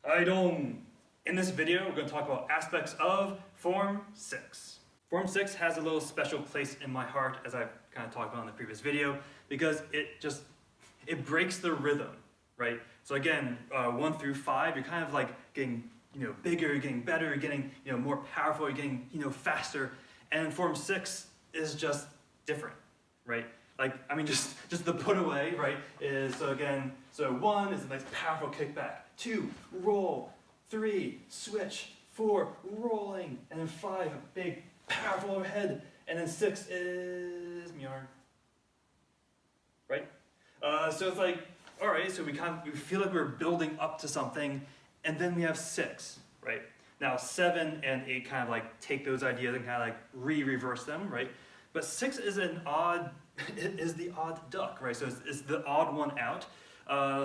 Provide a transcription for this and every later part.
World Haidong. In this video, we're going to talk about aspects of Form 6. Form 6 has a little special place in my heart, as I've kind of talked about in the previous video, because it breaks the rhythm, right? So again, 1 through 5, you're kind of like getting bigger, you're getting better, you're getting more powerful, you're getting faster, and Form 6 is just different, right? Like, I mean, just the put away, right, is, so 1 is a nice powerful kickback, 2, roll, 3, switch, 4, rolling, and then 5, a big, powerful overhead, and then 6 is yarn, right? So it's like, all right, so we feel like we're building up to something, and then we have 6, right? Now 7 and 8 kind of like take those ideas and kind of like reverse them, right? But 6 is the odd duck, right? So it's the odd one out.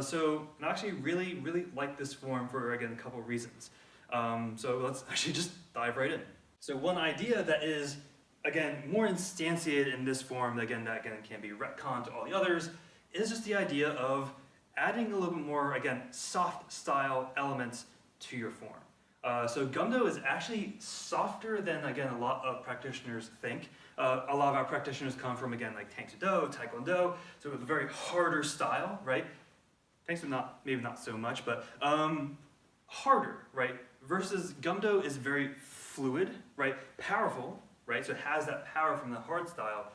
So I actually really like this form for, again, a couple of reasons. So let's actually just dive right in. So one idea that is, again, more instantiated in this form, that again can be retconned to all the others, is just the idea of adding a little bit more, again, soft style elements to your form. So Gumdo is actually softer than, again, a lot of practitioners think. A lot of our practitioners come from, again, like Tang Soo Do, Taekwondo, so with a very harder style, right? Tang Soo maybe not so much, but harder, right? Versus Gumdo is very fluid, right? Powerful, right? So it has that power from the hard style,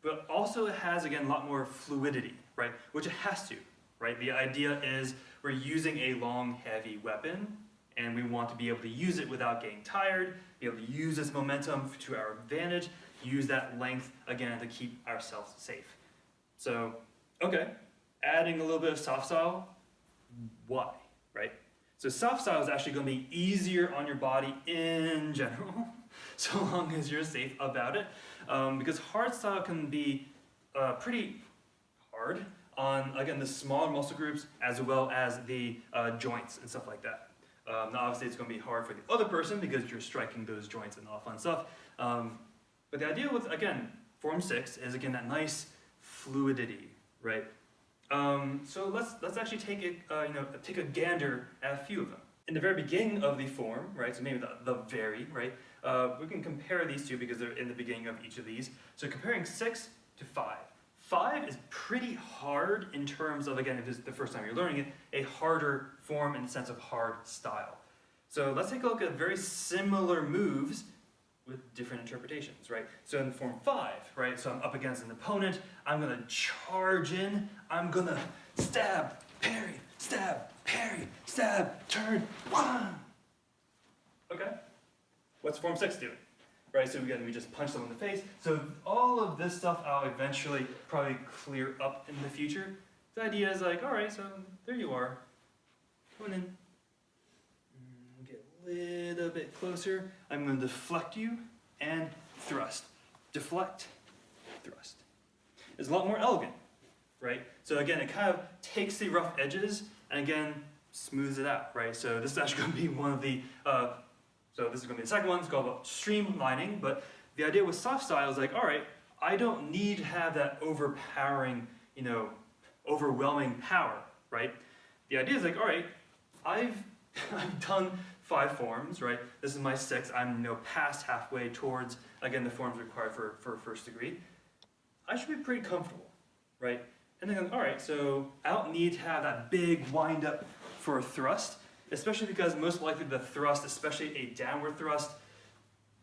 but also it has, again, a lot more fluidity, right? Which it has to, right? The idea is we're using a long, heavy weapon, and we want to be able to use it without getting tired, be able to use this momentum to our advantage, use that length, again, to keep ourselves safe. So, okay, adding a little bit of soft style, why, right? So soft style is actually going to be easier on your body in general, so long as you're safe about it, because hard style can be pretty hard on, again, the smaller muscle groups as well as the joints and stuff like that. Now obviously it's going to be hard for the other person because you're striking those joints and all fun stuff. But the idea with, again, Form 6 is, again, that nice fluidity, right? So let's actually take a gander at a few of them. In the very beginning of the form, right, so maybe the very, right, we can compare these two because they're in the beginning of each of these. So comparing 6 to 5. 5 is pretty hard in terms of, again, if this is the first time you're learning it, a harder form in the sense of hard style. So let's take a look at very similar moves with different interpretations, right? So in Form 5, right, so I'm up against an opponent, I'm gonna charge in, I'm gonna stab, parry, stab, turn, one. Okay? What's Form 6 doing? Right, so again, we just punch someone in the face. So all of this stuff I'll eventually probably clear up in the future. The idea is like, all right, so there you are. Coming in. Get a little bit closer. I'm going to deflect you and thrust. Deflect, thrust. It's a lot more elegant, right? So again, it kind of takes the rough edges and again, smooths it out, right? So this is actually going to be one of the so this is going to be the second one. It's called streamlining. But the idea with soft style is like, all right, I don't need to have that overpowering, overwhelming power, right? The idea is like, all right, I've done 5 forms, right? This is my 6th. I'm past halfway towards, again, the forms required for first degree. I should be pretty comfortable, right? And then, all right, so I don't need to have that big wind up for a thrust. Especially because most likely the thrust, especially a downward thrust,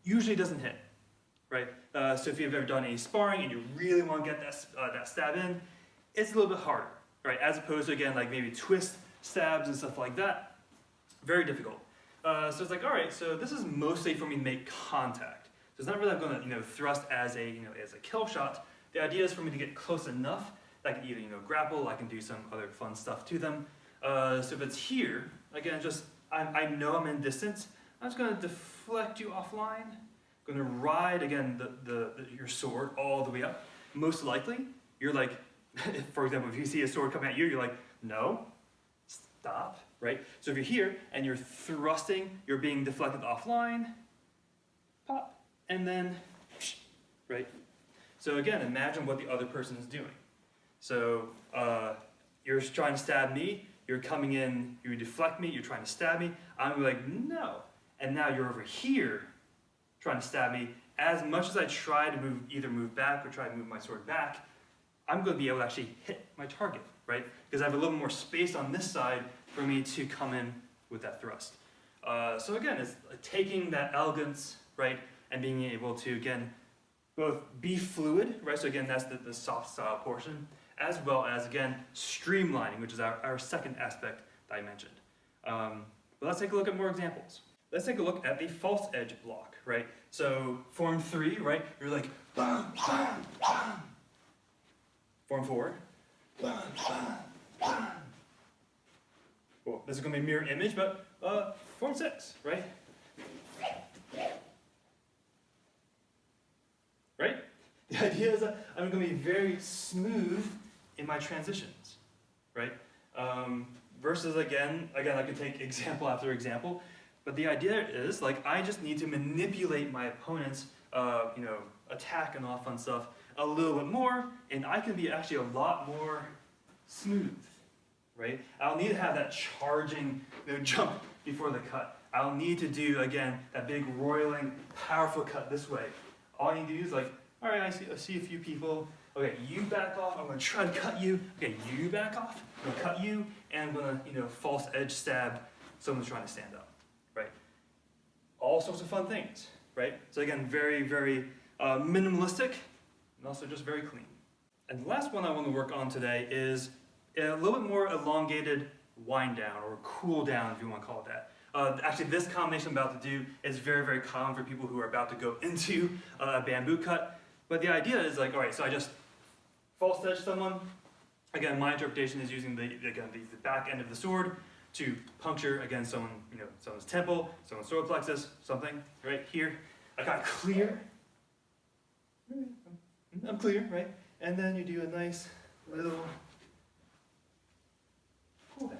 usually doesn't hit, right? So if you've ever done any sparring and you really want to get that stab in, it's a little bit harder, right? As opposed to, again, like maybe twist stabs and stuff like that, very difficult. So it's like, all right, so this is mostly for me to make contact. So it's not really going to, thrust as a kill shot. The idea is for me to get close enough that I can either, grapple, I can do some other fun stuff to them. So if it's here, again, I know I'm in distance, I'm just going to deflect you offline. I'm going to ride, again, your sword all the way up. Most likely, you're like, for example, if you see a sword coming at you, you're like, no, stop, right? So if you're here and you're thrusting, you're being deflected offline, pop, and then, right? So again, imagine what the other person is doing. So you're trying to stab me, you're coming in, you deflect me, you're trying to stab me, I'm gonna be like, no. And now you're over here trying to stab me. As much as I try to either move back or try to move my sword back, I'm going to be able to actually hit my target, right? Because I have a little more space on this side for me to come in with that thrust. So again, it's taking that elegance, right, and being able to, again, both be fluid, right? So again, that's the soft style portion, as well as, again, streamlining, which is our second aspect that I mentioned. But let's take a look at more examples. Let's take a look at the false edge block, right? So form 3, right? You're like, bam, bam, bam. Form 4, bam, bam, bam. Well, this is going to be a mirror image, but form 6, right? Right? The idea is that I'm going to be very smooth in my transitions, right? Versus again, I could take example after example, but the idea is like I just need to manipulate my opponent's, attack and all fun stuff a little bit more, and I can be actually a lot more smooth, right? I'll need to have that charging, jump before the cut. I'll need to do again that big roiling, powerful cut this way. All I need to do is like, all right, I see a few people. Okay, you back off. I'm gonna try to cut you. Okay, you back off. I'm gonna cut you, and I'm gonna, false edge stab someone's trying to stand up, right? All sorts of fun things, right? So again, very, very minimalistic, and also just very clean. And the last one I want to work on today is a little bit more elongated wind down or cool down, if you want to call it that. Actually, this combination I'm about to do is very, very common for people who are about to go into a bamboo cut. But the idea is like, all right, so I just false edge someone. Again, my interpretation is using the back end of the sword to puncture, again, someone's temple, someone's solar plexus, something, right here. I got clear. I'm clear, right? And then you do a nice little cool down.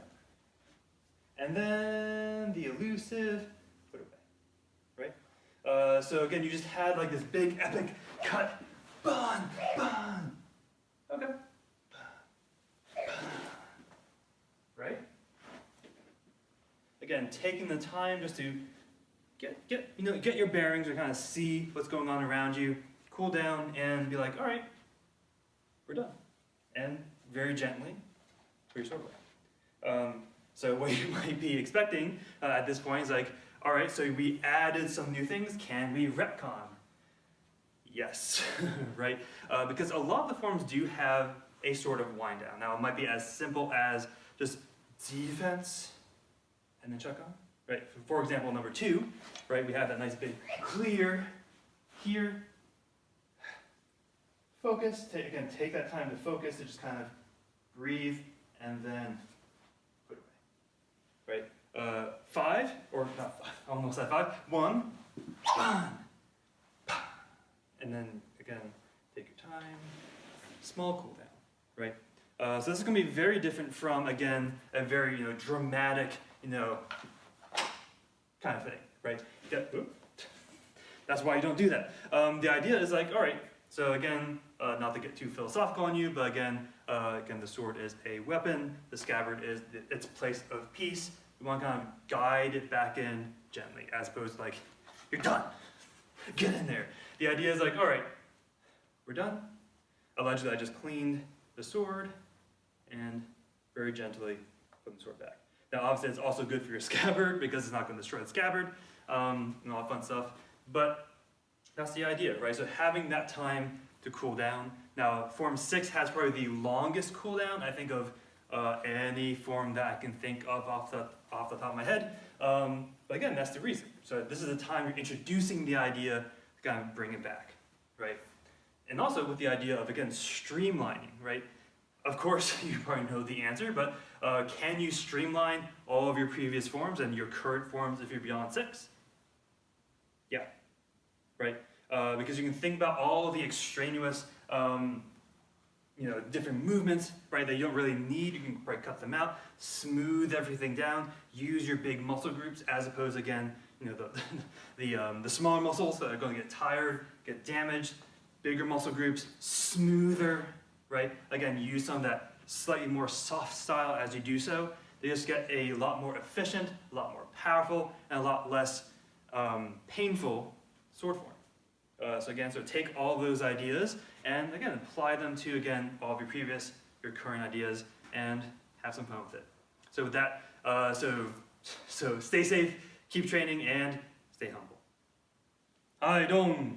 And then the elusive, put away, right? So again, you just had like this big epic cut, bun, bun. Okay. Right? Again, taking the time just to get your bearings or kind of see what's going on around you, cool down, and be like, all right, we're done. And very gently, put your sword away. So what you might be expecting at this point is like, all right, so we added some new things. Can we retcon? Yes, right? Because a lot of the forms do have a sort of wind down. Now, it might be as simple as just defense and then check on, right? For example, number 2, right? We have that nice big clear here. Focus, take that time to focus, to just kind of breathe and then put away, right? 5, or not 5, almost at 5. 1, bang, bang. And then again, take your time, small cool down, right? So this is going to be very different from, again, a very dramatic, kind of thing, right? That's why you don't do that. The idea is like, all right, so again, not to get too philosophical on you, but again, the sword is a weapon, the scabbard is its place of peace. You want to kind of guide it back in gently, as opposed to like, you're done, get in there. The idea is like, all right, we're done. Allegedly, I just cleaned the sword and very gently put the sword back. Now, obviously, it's also good for your scabbard because it's not going to destroy the scabbard and all that fun stuff. But that's the idea, right? So having that time to cool down. Now, Form 6 has probably the longest cooldown, I think, of any form that I can think of off the top of my head. But again, that's the reason. So this is the time you're introducing the idea to kind of bring it back, right? And also with the idea of, again, streamlining, right? Of course, you probably know the answer, but can you streamline all of your previous forms and your current forms if you're beyond 6? Yeah, right? Because you can think about all the extraneous, different movements, right, that you don't really need. You can probably cut them out, smooth everything down, use your big muscle groups as opposed, again, the smaller muscles that are going to get tired, get damaged. Bigger muscle groups, smoother, right? Again, use some of that slightly more soft style as you do so. they just get a lot more efficient, a lot more powerful, and a lot less painful sword form. So again, so take all those ideas and again, apply them to, again, all of your current ideas, and have some fun with it. So with that, so stay safe, keep training, and stay humble. Haidong!